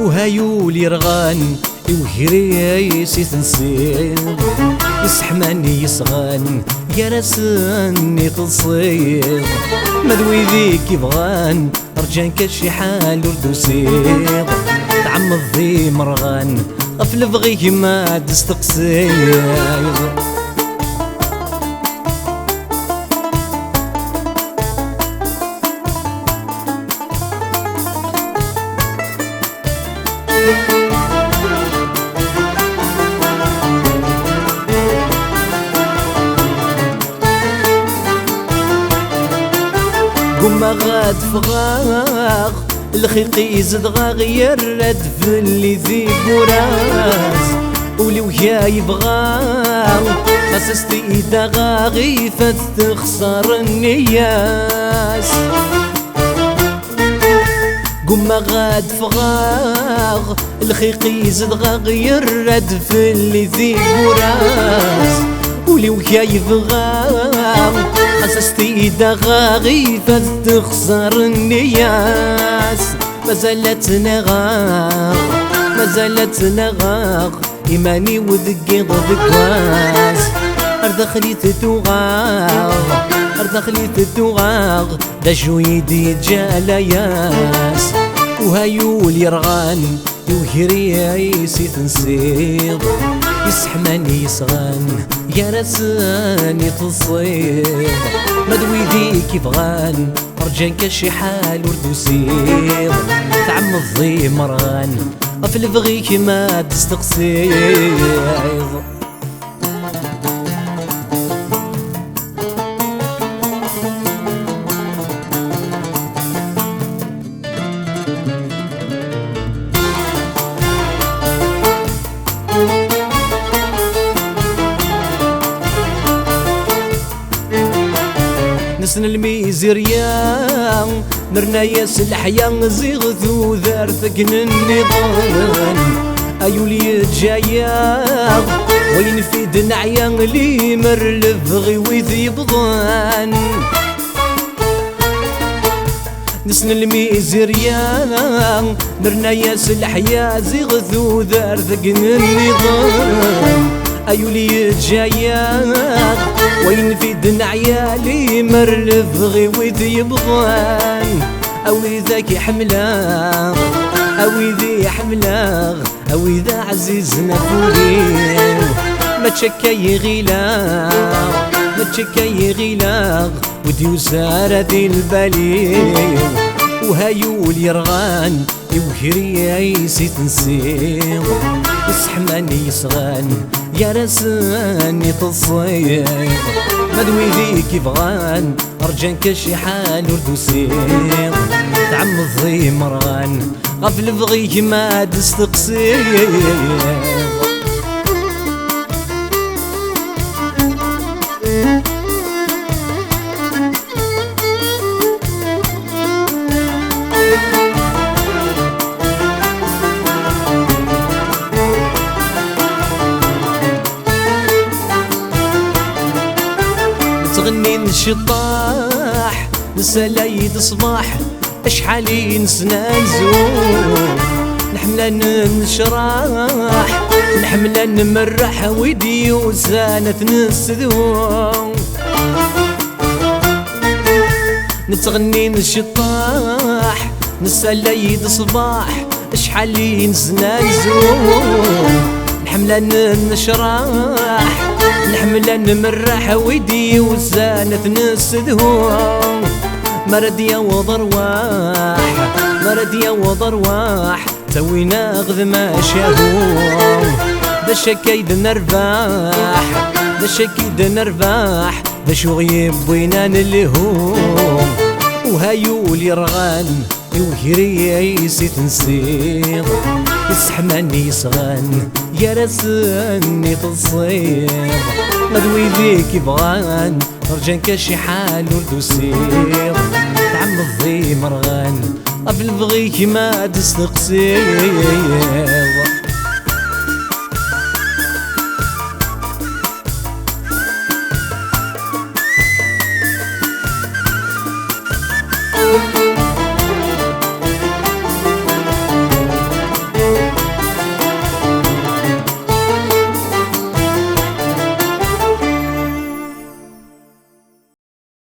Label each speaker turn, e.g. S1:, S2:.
S1: وهايولي رغان وهريسي تنسيب يسحماني يصغان يا راسني تصيب مذوي ذيك يبغان رجان كشي حال وردوسيب تعم الضي مرغان غفل بغيه ما تستقسيب قما غاد فغاغ الخيقي يزد غير ردف اللي ذي براس ولي ويا يبغاو خصصتي إيدا غاغي فتخسر النياس قما غاد فغاغ الخيقي يزد غير ردف اللي ذي براس ولي ويا يبغاو خصصتي إيدا غاغي فتخسر النياس مازالت نغاغ مازالت نغاغ إيماني وذقي ضدكواس أردخلي تتوغاغ أردخلي تتوغاغ دا جويدي جالاياس وهايول يرغان وهريسي تنسيض يسحماني يصغان يا راسني تصيب مدوي ذيك يبغان رجان كشي حال وردوسيب تعم الضي مرغان غفل بغيك ما تستقسيب نسن الميزريا نرنا ياس الحياة زيغ ذار ثقن النظام أيولي جايا وين في دنعيا لي مر بغي وذي بضان نسن الميزريا نرنا ياس الحياة زيغ ذار ثقن النظام أيولي جايا وين في دنعيا لي مر بغي وذي يبغان أو ذاك يحملاغ أو ذي يحملاغ أو ذا عزيزنا فولي ما تشكي غيلاغ ما تشكي غيلاغ ودي وسارة ذي البالي وهايول يرغان وهريسي تنسيغ يسحماني يصغان يا راسني تصيب مدوي ذيك يبغان رجان كشي حال وردوسيب تعم الضي مرغان غفل بغيه ما تستقسيب تغني نشطاح نسلايد صباح اشحالي نسنا نزور نحملان نشراح نحملان نمرح ويدي وسانة نسذو نتغني نشطاح نسال عيد صباح شحال نسنا نزوم نحملان نشراح نحملان نمرح ويدي وزانت نسدهوم مرد يوض رواح مرد يوض رواح توينا غذ ما شاهوم دا شكايد نرباح دا شكايد نرباح دا شو غيب وينا نلهوم وهايولي رغان وكري عيسي تنسيض يسحماني يصغان يا راسني تصيض غدوي ذيك يبغان رجان كاشي حال ولدو سيض تعم الضي مرغان قبل بغيك ما تستقصيض